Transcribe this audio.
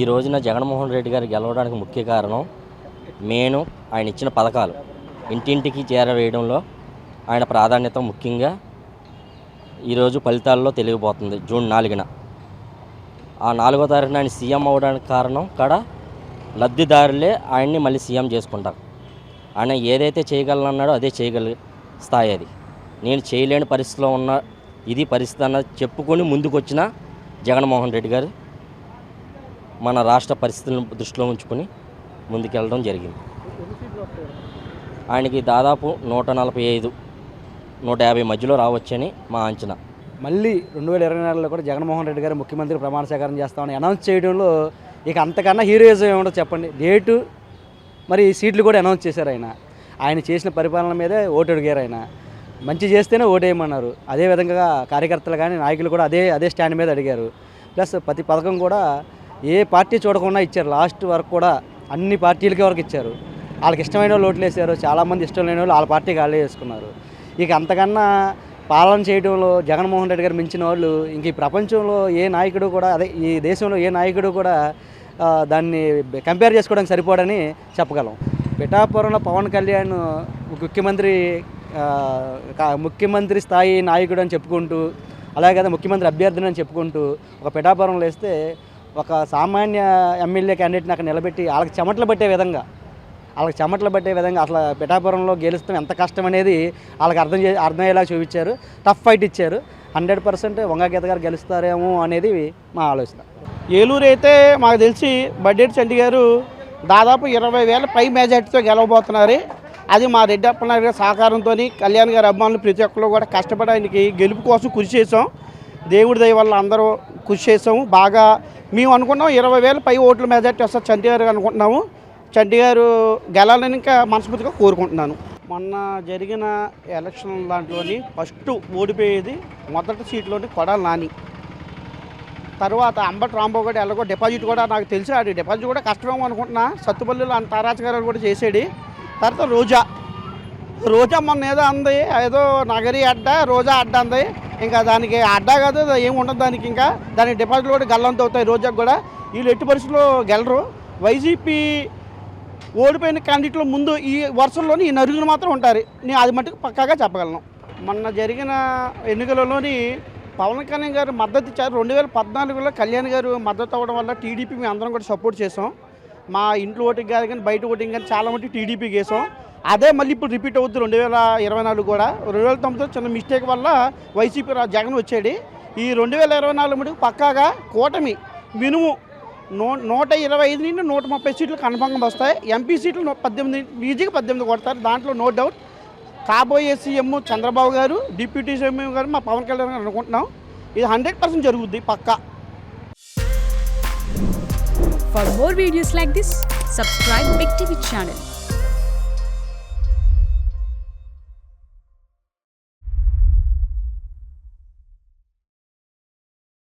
ఈ రోజున జగన్మోహన్ రెడ్డి గారు గెలవడానికి ముఖ్య కారణం ఆయన ఇచ్చిన పథకాలు ఇంటింటికి చేరవేయడంలో ఆయన ప్రాధాన్యత ముఖ్యంగా ఈరోజు ఫలితాల్లో తెలియబోతుంది. జూన్ 4న ఆ 4వ తారీఖున ఆయన సీఎం అవ్వడానికి కారణం లబ్ధిదారులే ఆయన్ని మళ్ళీ సీఎం చేసుకుంటారు. ఆయన ఏదైతే చేయగలనన్నాడో అదే చేయగల స్థాయి అది. నేను చేయలేని పరిస్థితిలో ఉన్న ఇది పరిస్థితి అన్నది చెప్పుకొని ముందుకొచ్చిన జగన్మోహన్ రెడ్డి గారు మన రాష్ట్ర పరిస్థితులను దృష్టిలో ఉంచుకొని ముందుకెళ్ళడం జరిగింది. ఆయనకి దాదాపు 145, 150 మధ్యలో రావచ్చని మా అంచనా. మళ్ళీ 2024లో కూడా జగన్మోహన్ రెడ్డి గారు ముఖ్యమంత్రి ప్రమాణ స్వీకారం చేస్తామని అనౌన్స్ చేయడంలో ఇక అంతకన్నా హీరోయిజం ఏమిటో చెప్పండి. డేటు మరి సీట్లు కూడా అనౌన్స్ చేశారు. ఆయన చేసిన పరిపాలన మీదే ఓటు అడిగారు. ఆయన మంచి చేస్తేనే ఓటు వేయమన్నారు. అదేవిధంగా కార్యకర్తలు కానీ నాయకులు కూడా అదే స్టాండ్ మీద అడిగారు. ప్లస్ ప్రతి పథకం కూడా ఏ పార్టీ చూడకుండా ఇచ్చారు. లాస్ట్ వరకు కూడా అన్ని పార్టీలకి వరకు ఇచ్చారు. వాళ్ళకి ఇష్టమైన వాళ్ళు ఓట్లు వేసారు. చాలామంది ఇష్టం లేని వాళ్ళు వాళ్ళ పార్టీకి వాళ్ళే వేసుకున్నారు. ఇక అంతకన్నా పాలన చేయడంలో జగన్మోహన్ రెడ్డి గారు మించిన వాళ్ళు ఇంక ఈ ప్రపంచంలో ఏ నాయకుడు కూడా ఈ దేశంలో ఏ నాయకుడు కూడా దాన్ని కంపేర్ చేసుకోవడానికి సరిపోడని చెప్పగలం. పిఠాపురంలో పవన్ కళ్యాణ్ ముఖ్యమంత్రి స్థాయి నాయకుడు అని చెప్పుకుంటూ, అలాగే ముఖ్యమంత్రి అభ్యర్థిని అని చెప్పుకుంటూ ఒక పిఠాపురంలో వేస్తే ఒక సామాన్య ఎమ్మెల్యే క్యాండిడేట్ని అక్కడ నిలబెట్టి వాళ్ళకి చెమటలు పట్టే విధంగా అసలు పిఠాపురంలో గెలుస్తాం ఎంత కష్టం అనేది వాళ్ళకి అర్థమయ్యేలా చూపించారు. టఫ్ ఫైట్ ఇచ్చారు. 100% వంగగీత గారు గెలుస్తారేమో అనేది మా ఆలోచన. ఏలూరు అయితే మాకు తెలిసి బడ్డేటి చంటి గారు దాదాపు 20,000 పై మెజార్టీతో గెలవబోతున్నారు. అది మా రెడ్డి అప్పలనాయుడు గారి సహకారంతో కళ్యాణ్ గారి అభిమానులు ప్రతి ఒక్కరు కూడా కష్టపడి ఆయనకి గెలుపు కోసం కృషి చేసాం. దేవుడి దయ వల్ల అందరూ కృషి చేసాము. బాగా మేము అనుకున్నాం 20,000 పై ఓట్ల మెజార్టీ వస్తారు చంటి గారు అనుకుంటున్నాము. చంటి గారు గెలాలని ఇంకా మనస్ఫూర్తిగా కోరుకుంటున్నాను. మొన్న జరిగిన ఎలక్షన్ దాంట్లోని ఫస్ట్ ఓడిపోయేది మొదటి సీట్లోని కొడాలి నాని, తర్వాత అంబటి రాంబాబు గారు ఎలాగో డిపాజిట్ కూడా నాకు తెలిసి ఆ డిపాజిట్ కూడా కష్టమేమో అనుకుంటున్నా. సత్తుపల్లిలో అంత అరాచకాలు కూడా చేసేది. తర్వాత రోజా మొన్న ఏదో అంది, ఏదో నగరి అడ్డ రోజా అడ్డ అంది. ఇంకా దానికి అడ్డ కాదు ఏమి ఉండదు దానికి. ఇంకా దానికి డిపాజిట్లు కూడా గల్లంత అవుతాయి రోజాకు కూడా. వీళ్ళు ఎట్టి పరిస్థితుల్లో గెలరు. వైసీపీ ఓడిపోయిన క్యాండిడేట్లో ముందు ఈ వర్షంలోని ఈ నరుగులు మాత్రం ఉంటారు. నేను అది మటుకు పక్కాగా చెప్పగలను. మొన్న జరిగిన ఎన్నికలలోని పవన్ కళ్యాణ్ గారు మద్దతు ఇచ్చారు. 2014లో కళ్యాణ్ గారు మద్దతు అవ్వడం వల్ల టీడీపీ మేము అందరం కూడా సపోర్ట్ చేసాం. మా ఇంట్లో ఓటింగ్ కాదు కానీ బయట ఓటింగ్ కానీ చాలా మటుకు టీడీపీకి వేసాం. అదే మళ్ళీ ఇప్పుడు రిపీట్ అవుతుంది 2024 కూడా. 2009 చిన్న మిస్టేక్ వల్ల వైసీపీ జగన్ వచ్చాడు. ఈ 2024 మటుకు పక్కాగా కూటమి మినిమం 125 నుండి 130 సీట్లు కన్ఫర్మ్గా వస్తాయి. ఎంపీ సీట్లు 18 ఈజీగా 18 కొడతారు. దాంట్లో నో డౌట్. కాబోయే సీఎం చంద్రబాబు గారు, డిప్యూటీ సీఎం గారు మా పవన్ కళ్యాణ్ గారు అనుకుంటున్నాం. ఇది 100% జరుగుద్ది పక్కా. For more videos like this, subscribe Big TV channel.